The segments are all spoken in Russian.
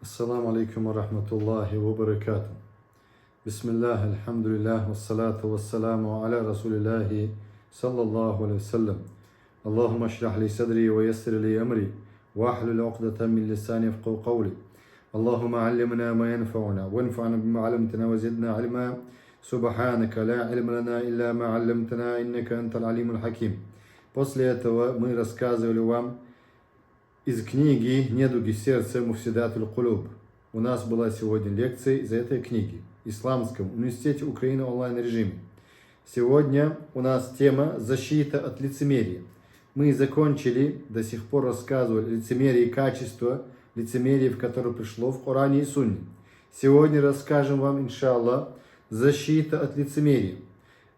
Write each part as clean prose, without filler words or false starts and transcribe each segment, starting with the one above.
Ассаламу алейкум ва рахматуллахи ва баракату. Бисмиллах, альхамдулиллах, вассалату вассаламу аля расулиллахи саллаллаху алейхи вассалям. Аллахумма шрах ли садри ва яссир ли амри ва ахлул уқдатам мин лисани яфқаху қавли. Аллахумма аллимна ма янфауна ва анфa'на бима алламтана ва зидна илма. Субханака ла илма лана илля ма алламтана иннака антал алимул хаким. После этого мы рассказывали вам из книги «Недуги сердца Муфсидатуль Кулуб». У нас была сегодня лекция из этой книги в Исламском университете Украины онлайн-режиме. Сегодня у нас тема «Защита от лицемерия». Мы закончили, до сих пор рассказывали лицемерие и качество лицемерия, в которое пришло в Коране и Сунне. Сегодня расскажем вам, иншаллах, защита от лицемерия.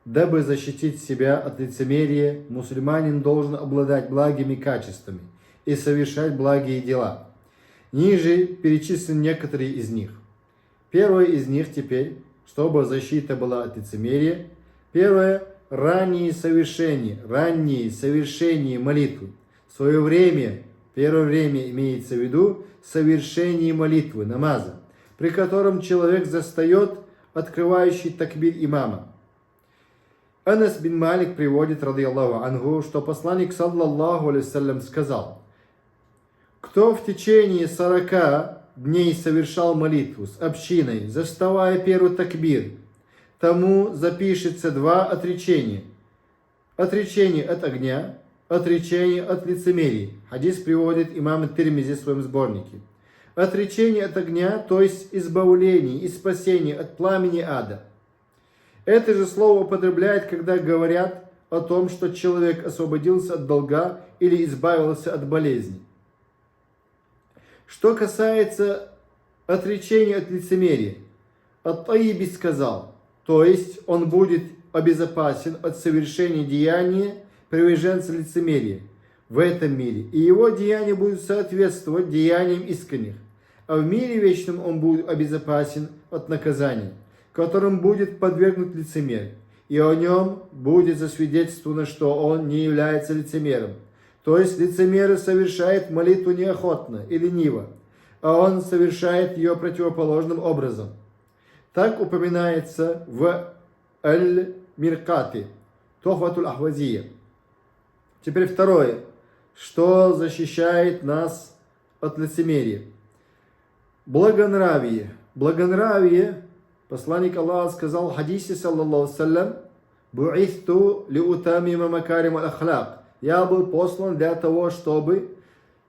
Дабы защитить себя от лицемерия, мусульманин должен обладать благими качествами и совершать благие дела. Ниже перечислены некоторые из них. Первое из них теперь, чтобы защита была от лицемерия. Первое – раннее совершение молитвы. В свое время, первое время имеется в виду совершение молитвы, намаза, при котором человек застает открывающий такбир имама. Анас бин Малик приводит, радийаллаху анху, что посланник саллаллаху алейхи вассалям сказал: кто в течение 40 дней совершал молитву с общиной, заставая первый такбир, тому запишется 2 отречения. Отречение от огня, отречение от лицемерия. Хадис приводит имам ат-Тирмизи в своем сборнике. Отречение от огня, то есть избавление и спасение от пламени ада. Это же слово употребляют, когда говорят о том, что человек освободился от долга или избавился от болезни. Что касается отречения от лицемерия, ат-Тайиби сказал, то есть он будет обезопасен от совершения деяния приверженца лицемерия в этом мире, и его деяния будут соответствовать деяниям искренних, а в мире вечном он будет обезопасен от наказания, которым будет подвергнут лицемер, и о нем будет засвидетельствовано, что он не является лицемером. То есть лицемер совершает молитву неохотно и лениво, а он совершает ее противоположным образом. Так упоминается в Аль-Миркати, Тухфатуль Ахвазия. Теперь второе, что защищает нас от лицемерия. Благонравие. Благонравие, посланник Аллаха сказал в хадисе, саллаллаху алейхи вассалям: «Бу'ithtu лиутамима макарим аль-ахлак». Я был послан для того, чтобы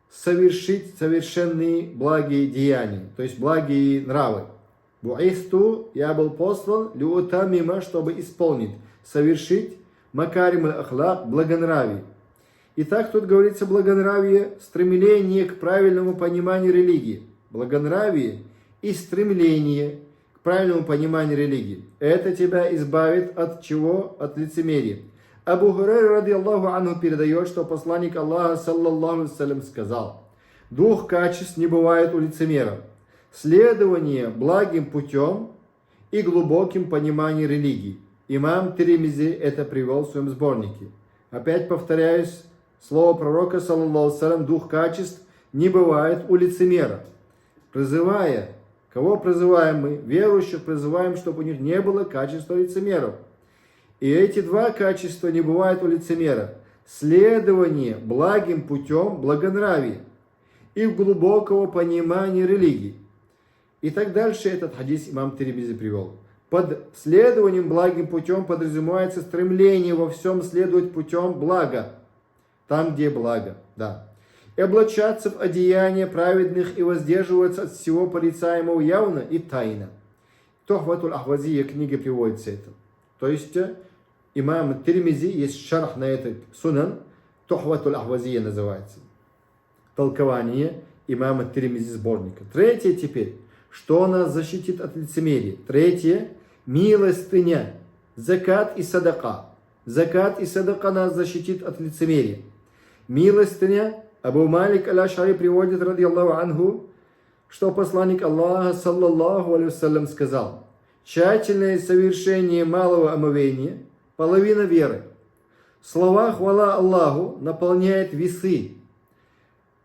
совершить совершенные благие деяния, то есть благие нравы. Бу'ithtu, я был послан лиутамима, чтобы исполнить, совершить макарим аль-ахлак, благонравие. Итак, тут говорится благонравие, стремление к правильному пониманию религии. Благонравие и стремление к правильному пониманию религии. Это тебя избавит от чего? От лицемерия. Абу Хурайра, радийаллаху анху, передает, что посланник Аллаха, саллаллаху алейхи вассалям, сказал: 2 качеств не бывает у лицемеров: следование благим путем и глубоким пониманием религии. Имам Тирмизи это привел в своем сборнике. Опять повторяюсь, слово пророка, саллаллаху алейхи вассалям, 2 качеств не бывает у лицемеров. Призывая, кого призываем мы? Верующих призываем, чтобы у них не было качества лицемеров. И эти 2 качества не бывают у лицемера: следование благим путем, благонравия, и глубокого понимания религии. И так дальше этот хадис имам Тирмизи привел. Под следованием благим путем подразумевается стремление во всем следовать путем блага, там, где благо, да. И облачаться в одеяния праведных и воздерживаться от всего порицаемого явно и тайно. Тухфатуль Ахвазия, книга приводится это. То есть имам Тирмизи, есть шарх на этот сунан, Тухфатуль Ахвазия называется. Толкование имама Тирмизи сборника. Третье теперь, что нас защитит от лицемерия. Третье, милостыня, закат и садака. Закат и садака нас защитит от лицемерия. Милостыня, Абу Малик аль-Аш'ари приводит, радийаллаху анху, что посланник Аллаха, саллаллаху алейхи вассалям, сказал: тщательное совершение малого омовения – половина веры. Слова хвала Аллаху наполняет весы,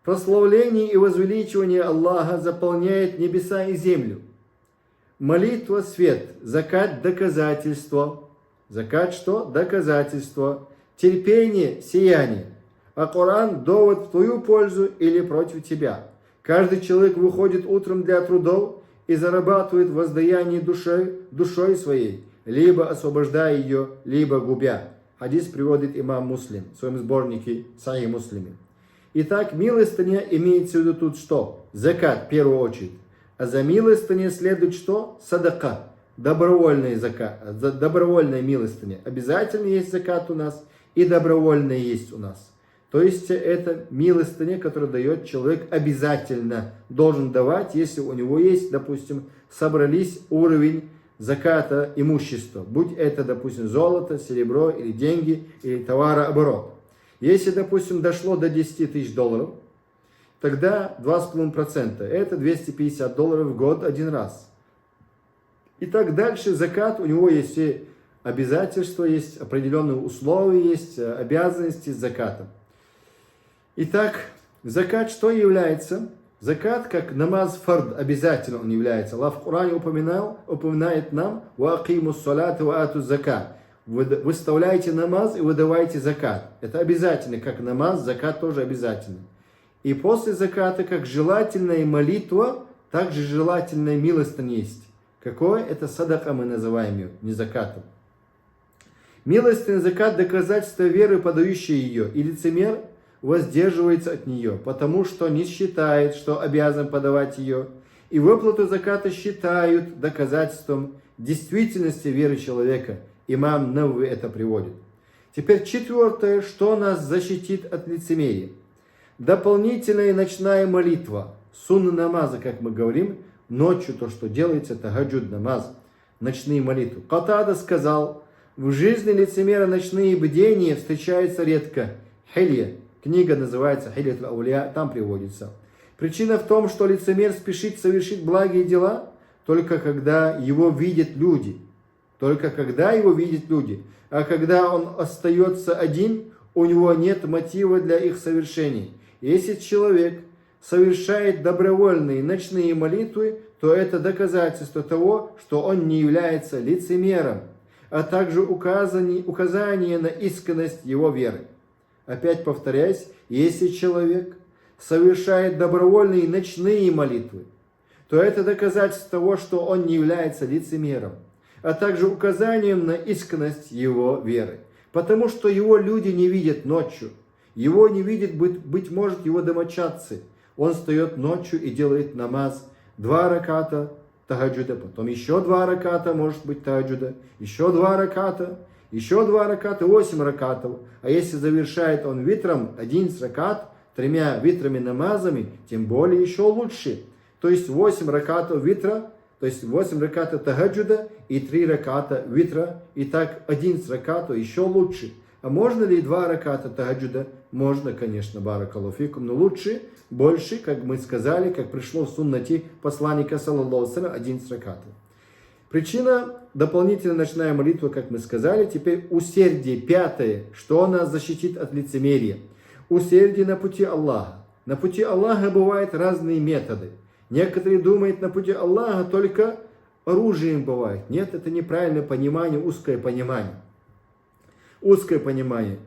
Прославление и возвеличивание Аллаха заполняет небеса и землю. Молитва – свет, закат – доказательство. Закат что? Доказательство. Терпение – сияние. А Коран – довод в твою пользу или против тебя. Каждый человек выходит утром для трудов и зарабатывает воздаяние душой своей, либо освобождая ее, либо губя. Хадис приводит имам Муслим в своем сборнике Сахих Муслиме. Итак, милостыня имеется в виду тут что? Закат в первую очередь. А за милостыней следует что? Садака. Добровольная закат, добровольная милостыня. Обязательно есть закат у нас и добровольная есть у нас. То есть это милостыня, которую дает человек обязательно. Должен давать, если у него есть, допустим, собрались уровень заката имущества. Будь это, допустим, золото, серебро или деньги, или товарооборот. Если, допустим, дошло до 10 тысяч долларов, тогда 2,5%. Это $250 в год один раз. И так дальше закат, у него есть и обязательства, есть определенные условия, есть обязанности с закатом. Итак, закат что является? Закат, как намаз фард, обязательно он является. Аллах в Коране упоминает нам «Ва акиму ссалата ва ату закат». Выставляйте намаз и выдавайте закат. Это обязательно, как намаз, закат тоже обязательно. И после заката, как желательная молитва, также желательная милостыня есть. Какое? Это садака мы называем ее, не закатом. Милостыня закат – доказательство веры, подающей ее, и лицемер воздерживается от нее, потому что не считает, что обязан подавать ее, и выплату заката считают доказательством действительности веры человека. Имам Навви это приводит. Теперь четвертое, что нас защитит от лицемерия. Дополнительная ночная молитва, сунна намаза, как мы говорим, ночью то, что делается, тагаджуд намаз, ночные молитвы. Катада сказал, в жизни лицемера ночные бдения встречаются редко. Хилья, книга называется Хильят аль-Аулия, там приводится. Причина в том, что лицемер спешит совершить благие дела, только когда его видят люди. Только когда его видят люди. А когда он остается один, у него нет мотива для их совершения. Если человек совершает добровольные ночные молитвы, то это доказательство того, что он не является лицемером, а также указание на искренность его веры. Опять повторяюсь, если человек совершает добровольные ночные молитвы, то это доказательство того, что он не является лицемером, а также указанием на искренность его веры. Потому что его люди не видят ночью, его не видят, быть может, его домочадцы. Он встает ночью и делает намаз, 2 раката тагаджуда, потом еще 2 раката, может быть, тагаджуда, еще 2 раката, 8 ракатов. А если завершает он витром 11 ракат, 3 витрами намазами, тем более еще лучше. То есть 8 ракатов витра, то есть 8 ракатов тагаджуда и 3 раката витра. И так 11 ракатов еще лучше. А можно ли 2 раката тагаджуда? Можно, конечно, баракаллаху фикум, но лучше, больше, как мы сказали, как пришло в суннате посланника, саллаллаху алейхи ва саллям, 11 ракатов. Причина – дополнительная ночная молитва, как мы сказали. Теперь усердие, пятое, что нас защитит от лицемерия. Усердие на пути Аллаха. На пути Аллаха бывают разные методы. Некоторые думают, на пути Аллаха только оружием бывает. Нет, это неправильное понимание, узкое понимание. Узкое понимание.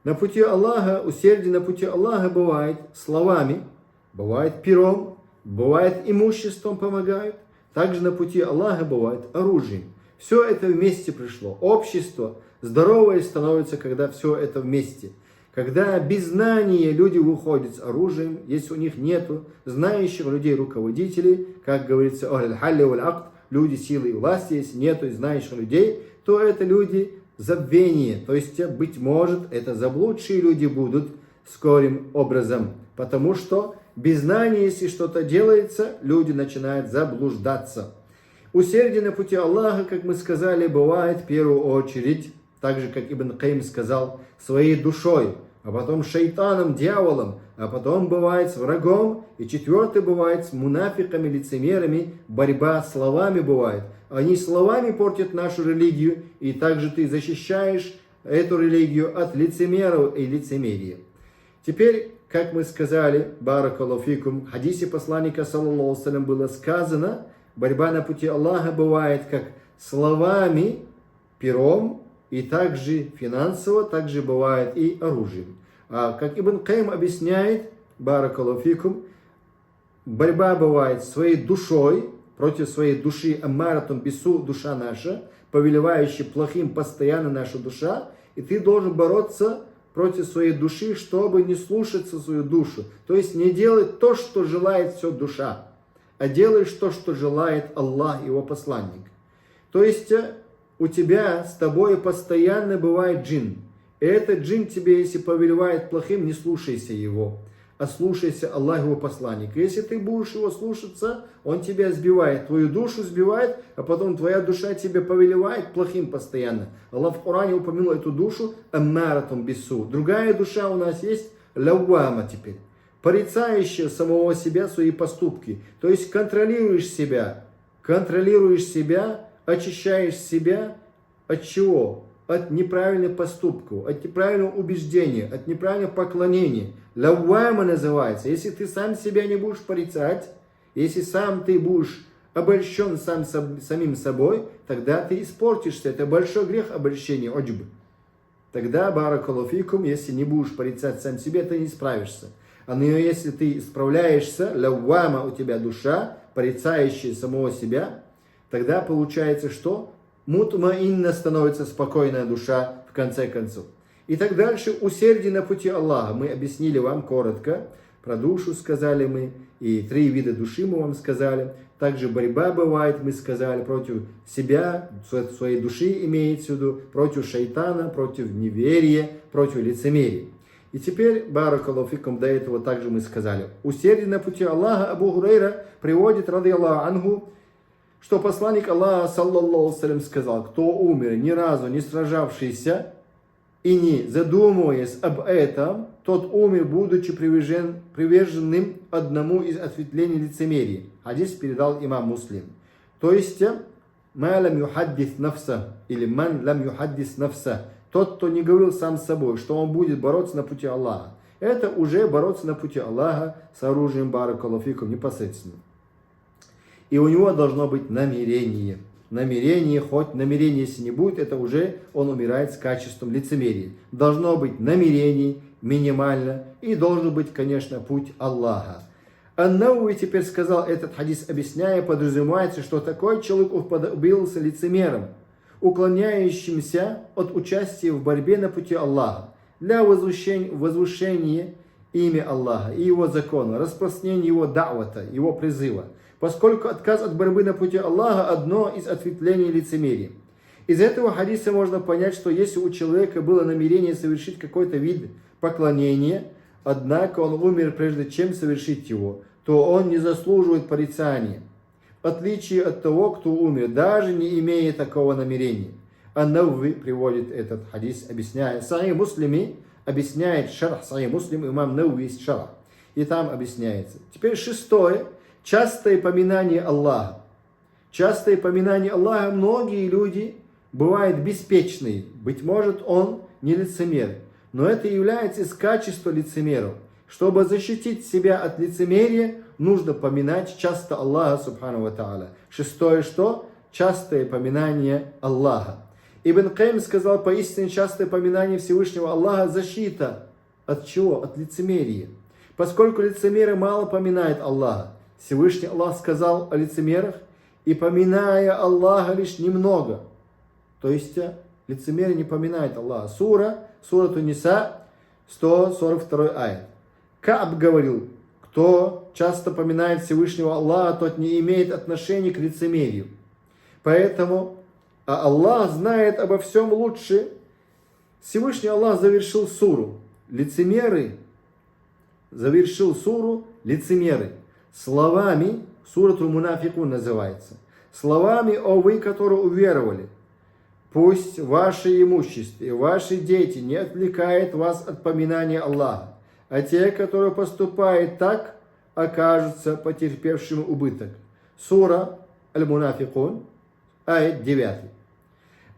На пути Аллаха, усердие на пути Аллаха бывает словами, бывает пером, бывает имуществом помогают. Также на пути Аллаха бывает оружием. Все это вместе пришло. Общество здоровое становится, когда все это вместе. Когда без знания люди выходят с оружием, если у них нету знающих людей, руководителей, как говорится, люди силы и власти, если нету знающих людей, то это люди забвения. То есть, быть может, это заблудшие люди будут скорым образом. Потому что без знания, если что-то делается, люди начинают заблуждаться. Усердие на пути Аллаха, как мы сказали, бывает в первую очередь, так же, как Ибн Каим сказал, своей душой, а потом шайтаном, дьяволом, а потом бывает с врагом, и четвертый бывает с мунафиками, лицемерами, борьба словами бывает. Они словами портят нашу религию, и также ты защищаешь эту религию от лицемеров и лицемерия. Теперь, как мы сказали, баракаллаху фикум, в хадисе посланника, саллаллаху алейхи вассалям, было сказано, борьба на пути Аллаха бывает как словами, пером, и также финансово, также бывает и оружием. А как Ибн Кайм объясняет, баракаллаху фикум, борьба бывает своей душой, против своей души, аммаратум бису, душа наша, повелевающая плохим постоянно наша душа, и ты должен бороться против своей души, чтобы не слушаться свою душу. То есть не делать то, что желает все душа, а делаешь то, что желает Аллах, его посланник. То есть у тебя с тобой постоянно бывает джин. И этот джин тебе, если повелевает плохим, не слушайся его, а слушайся Аллах, его посланника. Если ты будешь его слушаться, он тебя сбивает, твою душу сбивает, а потом твоя душа тебе повелевает плохим постоянно. Аллах в Коране упомянул эту душу аммаратум бису. Другая душа у нас есть лаввама теперь, порицающая самого себя свои поступки. То есть контролируешь себя, очищаешь себя от чего? От неправильных поступков, от неправильного убеждения, от неправильного поклонения. Лаввама называется. Если ты сам себя не будешь порицать, если сам ты будешь обольщен самим собой, тогда ты испортишься. Это большой грех обольщения, оджб. Тогда, баракаллаху фикум, если не будешь порицать сам себя, ты не справишься. Но если ты справляешься, лаввама у тебя душа, порицающая самого себя, тогда получается что? Мутмаинна становится спокойная душа в конце концов. И так дальше, усердие на пути Аллаха. Мы объяснили вам коротко, про душу сказали мы, и 3 вида души мы вам сказали. Также борьба бывает, мы сказали, против себя, своей души имеется в виду, против шайтана, против неверия, против лицемерия. И теперь, баракаллаху фикум, до этого также мы сказали. Усердие на пути Аллаха. Абу Хурайра приводит, ради Аллаху анху, что посланник Аллаха, саллаллаху алейхи ва саллям, сказал: кто умер, ни разу не сражавшийся и не задумываясь об этом, тот умер, будучи приверженным одному из ответвлений лицемерия. Хадис передал имам Муслим. То есть, ма лам юхаддис нафса, или ман лам юхаддис нафса, тот, кто не говорил сам с собой, что он будет бороться на пути Аллаха. Это уже бороться на пути Аллаха с оружием, баракаллаху фикум, непосредственно. И у него должно быть намерение. Намерение, хоть намерение, если не будет, это уже он умирает с качеством лицемерия. Должно быть намерение минимально. И должен быть, конечно, путь Аллаха. Ан-Навави теперь сказал этот хадис, объясняя, подразумевается, что такой человек уподобился лицемером, уклоняющимся от участия в борьбе на пути Аллаха для возвышения имя Аллаха и его закона, распространения его да'вата, его призыва. Поскольку отказ от борьбы на пути Аллаха одно из ответвлений лицемерия. Из этого хадиса можно понять, что если у человека было намерение совершить какой-то вид поклонения, однако он умер прежде чем совершить его, то он не заслуживает порицания, в отличие от того, кто умер, даже не имея такого намерения. Ан-Навави приводит этот хадис, объясняя. Сахих Муслими объясняет шарх, Сахих Муслим, имам Навави есть шарх. И там объясняется. Теперь 6. Частое поминание Аллаха. Частое поминание Аллаха, многие люди бывают беспечные. Быть может, он не лицемер. Но это является из качества лицемеров. Чтобы защитить себя от лицемерия, нужно поминать часто Аллаха, субхану ва та'аля. 6. Что? Частое поминание Аллаха. Ибн Кайм сказал, поистине частое поминание Всевышнего Аллаха защита. От чего? От лицемерия. Поскольку лицемеры мало поминают Аллаха. Всевышний Аллах сказал о лицемерах: и поминая Аллаха лишь немного. То есть лицемеры не поминают Аллаха. Сура Ниса, 142 аят. Кааб говорил: кто часто поминает Всевышнего Аллаха, тот не имеет отношения к лицемерию. Поэтому Аллах знает обо всем лучше. Всевышний Аллах завершил суру. Лицемеры. Словами, сурату Мунафикун называется, словами: о вы, которые уверовали, пусть ваше имущество и ваши дети не отвлекают вас от поминания Аллаха, а те, которые поступают так, окажутся потерпевшими убыток. Сура Аль-Мунафикун, аят 9.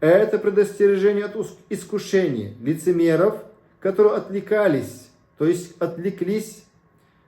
Это предостережение от искушения лицемеров, которые отвлекались То есть отвлеклись.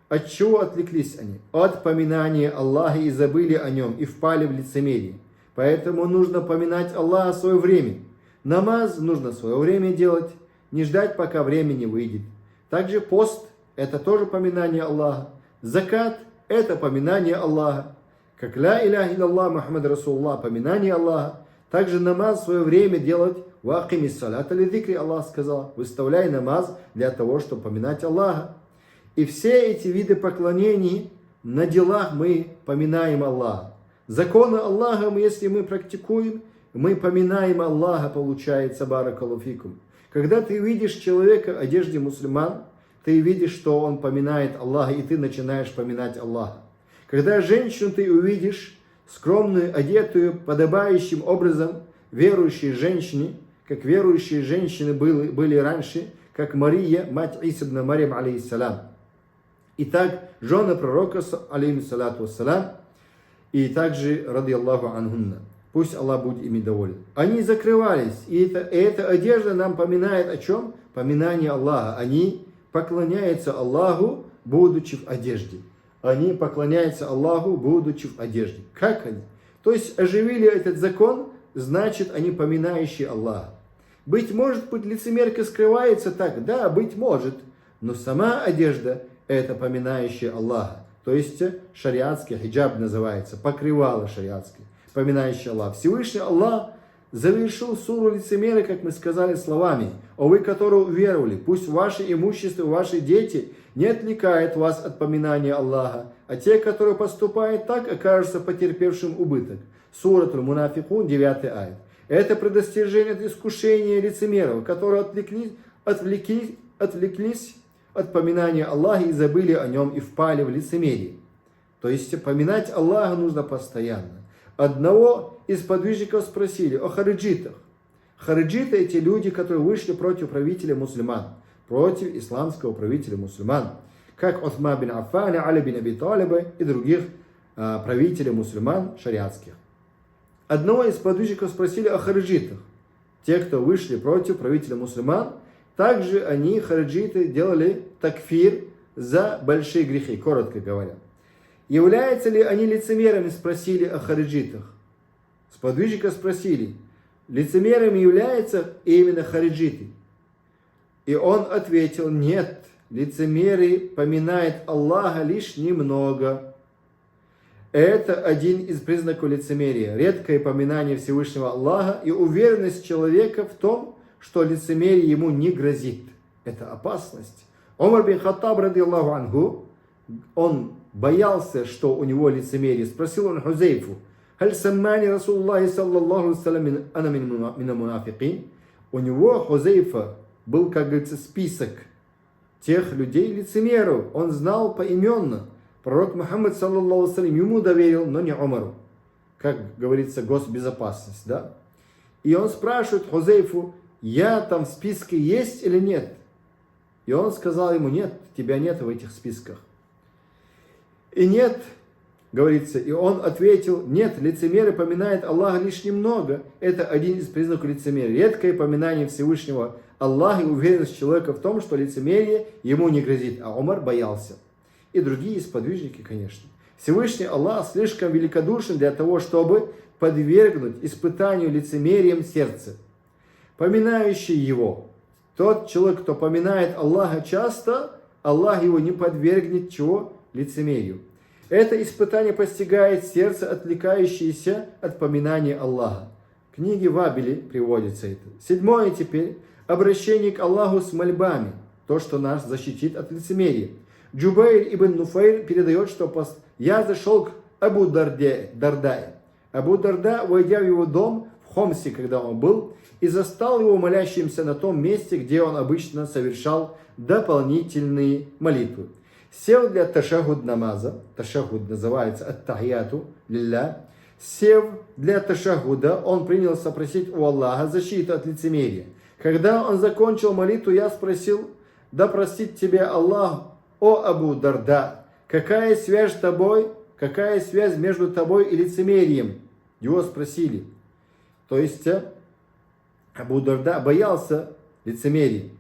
От чего отвлеклись они? От поминания Аллаха и забыли о нем, и впали в лицемерие. Поэтому нужно поминать Аллаха в свое время. Намаз нужно в свое время делать, не ждать, пока время не выйдет. Также пост – это тоже поминание Аллаха. Закат – это поминание Аллаха. Как ля иляха илляллах Мухаммад Расулуллах – поминание Аллаха. Также намаз в свое время делать. Вакими салата ли зикри, Аллах сказал. Выставляй намаз для того, чтобы поминать Аллаха. И все эти виды поклонений на делах мы поминаем Аллаха. Законы Аллаха, если мы практикуем, мы поминаем Аллаха, получается, баракаллаху фикум. Когда ты видишь человека в одежде мусульман, ты видишь, что он поминает Аллаха, и ты начинаешь поминать Аллаха. Когда женщину ты увидишь, скромную, одетую, подобающим образом, верующей женщине, как верующие женщины были раньше, как Мария, мать Иса ибн Марьям, алейхиссалям. Итак, жены пророка, алейхиссалату вассалам, и также, ради Аллаху анхунна. Пусть Аллах будет ими доволен. Они закрывались, и эта одежда нам поминает о чем? Поминание Аллаха. Они поклоняются Аллаху, будучи в одежде. Они поклоняются Аллаху, будучи в одежде. Как они? То есть оживили этот закон, значит, они поминающие Аллаха. Быть может, лицемерка скрывается так, да, быть может, но сама одежда – это поминающая Аллаха. То есть шариатский хиджаб называется, покрывало шариатское, поминающий Аллах. Всевышний Аллах завершил суру лицемеры, как мы сказали, словами: «О вы, которые уверовали, пусть ваше имущество, ваши дети не отвлекают вас от поминания Аллаха, а те, которые поступают так, окажутся потерпевшим убыток». Сура Аль-Мунафикун, 9 аят. Это предостережение от искушения лицемеров, которые отвлеклись от поминания Аллаха и забыли о нем и впали в лицемерие. То есть поминать Аллаха нужно постоянно. Одного из подвижников спросили о хариджитах. Хариджиты – эти люди, которые вышли против правителя мусульман, против исламского правителя мусульман, как Усман бин Аффан, Али бин Аби Талиба и других правителей мусульман шариатских. Одного из подвижников спросили о хариджитах, те, кто вышли против правителя мусульман. Также они, хариджиты, делали такфир за большие грехи, коротко говоря. Являются ли они лицемерами, спросили о хариджитах. Сподвижника спросили, лицемерами являются именно хариджиты. И он ответил: нет, лицемеры поминают Аллаха лишь немного. Это один из признаков лицемерия. Редкое поминание Всевышнего Аллаха и уверенность человека в том, что лицемерие ему не грозит. Это опасность. Умар бин Хаттаб, ради Аллаху анху, он боялся, что у него лицемерие. Спросил он Хузейфу: «Халь саммани Расулуллахи саллаллаху салям ана мина мунафикин?» У него, Хузейфа, был, как говорится, список тех людей лицемеров. Он знал поименно. Пророк Мухаммад саллаллаху салям ему доверил, но не Умару. Как говорится, госбезопасность, да? И он спрашивает Хузейфу: я там в списке есть или нет? И он сказал ему: нет, тебя нет в этих списках. И нет, говорится, и он ответил: нет, лицемеры поминают Аллаха лишь немного. Это один из признаков лицемерия. Редкое поминание Всевышнего Аллаха и уверенность человека в том, что лицемерие ему не грозит. А Умар боялся. И другие сподвижники, конечно. Всевышний Аллах слишком великодушен для того, чтобы подвергнуть испытанию лицемерием сердце. Поминающий его, тот человек, кто поминает Аллаха часто, Аллах его не подвергнет чего? Лицемерию. Это испытание постигает сердце, отвлекающееся от поминания Аллаха. В книге Вабили приводится это. 7 теперь. Обращение к Аллаху с мольбами. То, что нас защитит от лицемерия. Джубайр ибн Нуфайр передает, что я зашел к Абу Дарда. Абу Дарда, войдя в его дом в Хомсе, когда он был, и застал его молящимся на том месте, где он обычно совершал дополнительные молитвы. Сел для ташахуд намаза, ташахуд называется ат-тахияту лилля. Сев для ташахуда, он принялся просить у Аллаха защиты от лицемерия. Когда он закончил молитву, я спросил: да простит тебя Аллах, о Абу Дарда, какая связь с тобой, какая связь между тобой и лицемерием? Его спросили. То есть Абу Дарда боялся лицемерия.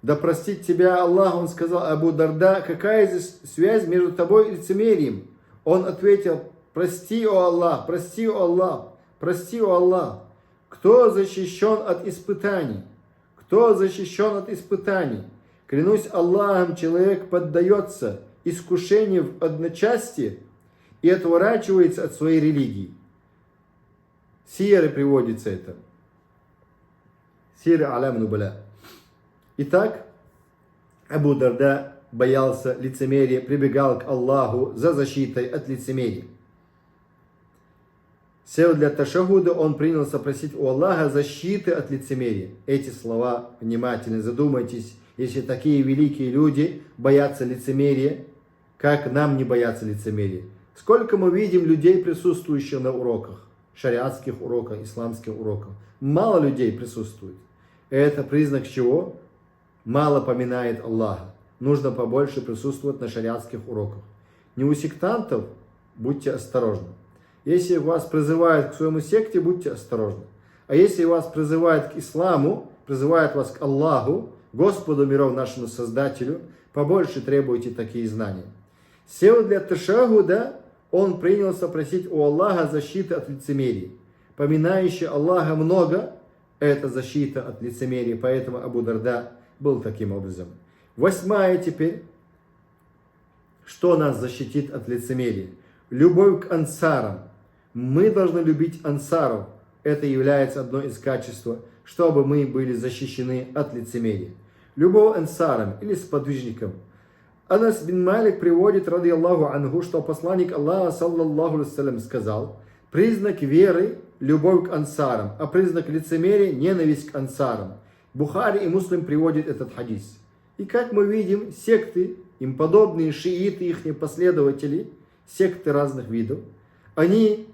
Да простит тебя Аллах, он сказал Абу Дарда, какая здесь связь между тобой и лицемерием? Он ответил, прости, о Аллах, прости, о Аллах, прости, о Аллах. Кто защищен от испытаний? Кто защищен от испытаний? Клянусь Аллахом, человек поддается искушению в одночасье и отворачивается от своей религии. Сиеры приводится это. Сиеры Алям Нубаля. Итак, Абу Дарда боялся лицемерия, прибегал к Аллаху за защитой от лицемерия. Сел для ташахуда, он принялся просить у Аллаха защиты от лицемерия. Эти слова внимательно задумайтесь. Если такие великие люди боятся лицемерия, как нам не бояться лицемерия? Сколько мы видим людей, присутствующих на уроках, шариатских уроках, исламских уроках. Мало людей присутствует. Это признак чего? Мало поминает Аллаха. Нужно побольше присутствовать на шариатских уроках. Не у сектантов, будьте осторожны. Если вас призывают к своему секте, будьте осторожны. А если вас призывают к исламу, призывают вас к Аллаху, Господу миров, нашему Создателю, побольше требуйте такие знания. Сел для ташахуда, он принялся просить у Аллаха защиты от лицемерия. Поминающий Аллаха много, это защита от лицемерия, поэтому Абу Дарда был таким образом. 8 теперь. Что нас защитит от лицемерия? Любовь к ансарам. Мы должны любить ансаров. Это является одной из качеств, чтобы мы были защищены от лицемерия. Любовь ансарам или сподвижникам. Анас бин Малик приводит, ради Аллаху анху, что посланник Аллаха, саллаллаху алейхи сказал, признак веры – любовь к ансарам, а признак лицемерия – ненависть к ансарам. Бухари и Муслим приводят этот хадис. И как мы видим, секты, им подобные шииты, их последователи, секты разных видов, они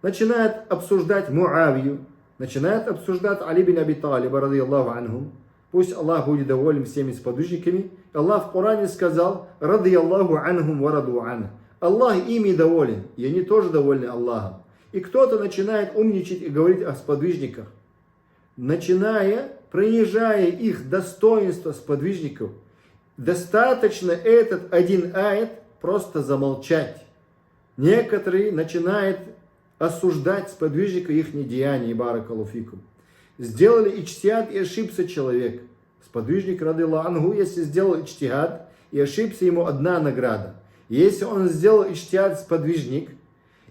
начинают обсуждать Муавию, начинают обсуждать Али бин Аби Талиба, ради Аллаху анху. Пусть Аллах будет доволен всеми сподвижниками. Аллах в Коране сказал, ради Аллаху анхум ва раду ан. Аллах ими доволен, и они тоже довольны Аллахом. И кто-то начинает умничать и говорить о сподвижниках, начиная, принижая их достоинство сподвижников. Достаточно этот один аят просто замолчать. Некоторые начинают осуждать сподвижника их деяния, баракаллаху фикум. Сделали ичтихад и ошибся человек. Сподвижник, ради Аллаху анху, если сделал ичтихад и ошибся, ему одна награда. Если он сделал ичтихад сподвижник,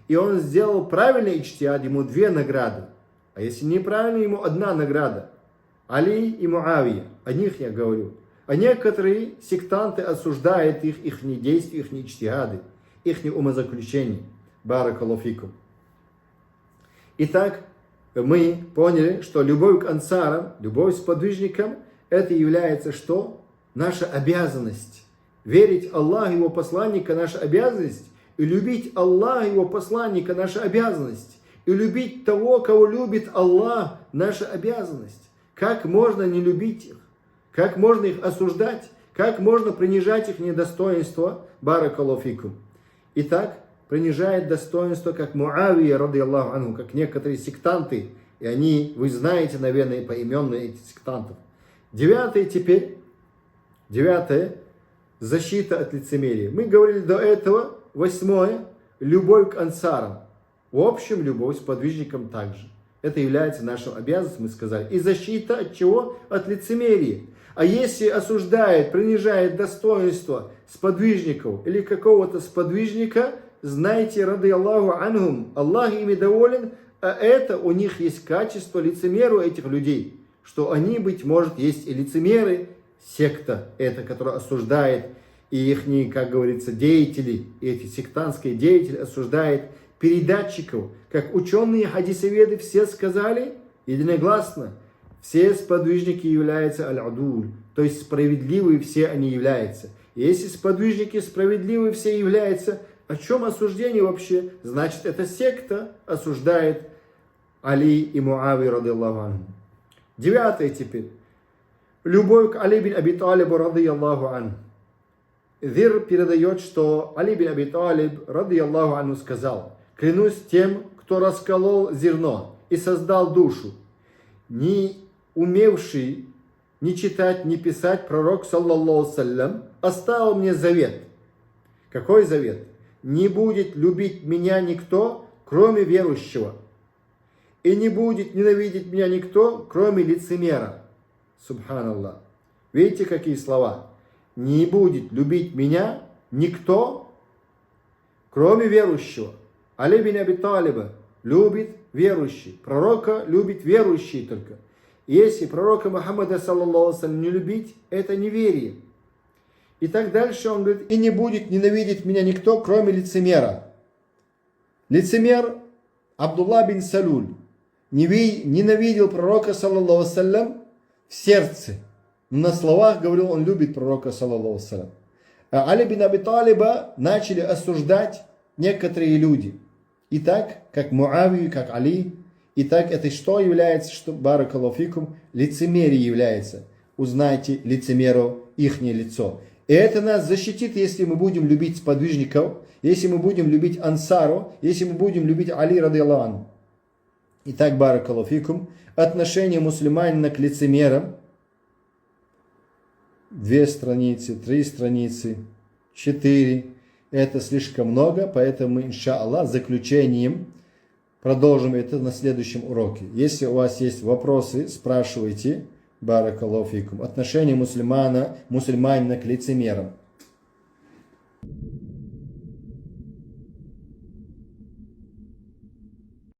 и он сделал правильный ичтихад, ему 2 награды. А если неправильно, ему 1 награда. Али и Муавия, о них я говорю. А некоторые сектанты осуждают их действия, их ичтихады, их умозаключения. Баракаллаху фикум. Итак, мы поняли, что любовь к ансарам, любовь к сподвижникам, это является что? Наша обязанность. Верить Аллаху и Его посланника – наша обязанность. И любить Аллаха и Его посланника – наша обязанность. И любить того, кого любит Аллах – наша обязанность. Как можно не любить их? Как можно их осуждать? Как можно принижать их недостоинство? Баракаллаху фикум. Итак, принижает достоинство, как Муавия, ради Аллаху анху, как некоторые сектанты. И они, вы знаете, наверное, поименно этих сектантов. 9 теперь. 9. Защита от лицемерия. Мы говорили до этого. 8. Любовь к ансарам. В общем, любовь к сподвижникам также. Это является нашей обязанностью, мы сказали. И защита от чего? От лицемерия. А если осуждает, принижает достоинство сподвижников или какого-то сподвижника, знайте, ради Аллаху анхум, Аллах ими доволен, а это у них есть качество лицемеру этих людей, что они, быть может, есть и лицемеры, секта эта, которая осуждает, и их, как говорится, деятели, эти сектантские деятели осуждают передатчиков, как ученые хадисоведы все сказали единогласно, все сподвижники являются аль-адуль, то есть справедливые все они являются. И если сподвижники справедливые все являются, о чем осуждение вообще? Значит, эта секта осуждает Али и Муави, ради Аллаху анху. 9 теперь. Любовь к Али бин Аби Талибу, ради Аллаху анху. Зир передает, что Али бин Аби Талиб, ради Аллаху анху, сказал: клянусь тем, кто расколол зерно и создал душу, не умевший ни читать, ни писать, пророк, саллаллаху саллям, оставил мне завет. Какой завет? Не будет любить меня никто, кроме верующего. И не будет ненавидеть меня никто, кроме лицемера. Субханаллах. Видите, какие слова? Не будет любить меня никто, кроме верующего. Али бин Аби Талиба любит верующий. Пророка любит верующий только. Если пророка Мухаммада, саллаллаху алейхи, не любить, это неверие. И так дальше он говорит, и не будет ненавидеть меня никто, кроме лицемера. Лицемер Абдулла бин Салюль ненавидел пророка, саллаллаху алейхи, в сердце. Но на словах говорил, он любит пророка, саллаллаху алейхи. А Али бин Аби Талиба начали осуждать некоторые люди. И так, как Муавию, как Али. И так это что является, что, баракаллаху фикум, лицемерие является. Узнайте лицемеру ихнее лицо. И это нас защитит, если мы будем любить сподвижников, если мы будем любить ансару, если мы будем любить Али радийаллаху анху. Итак, баракаллаху фикум, отношение мусульманина к лицемерам. 2 страницы, 3 страницы, 4. Это слишком много, поэтому мы, иншаллах, заключением продолжим это на следующем уроке. Если у вас есть вопросы, спрашивайте. Баракаллаху фикум. Отношение мусульманина к лицемерам.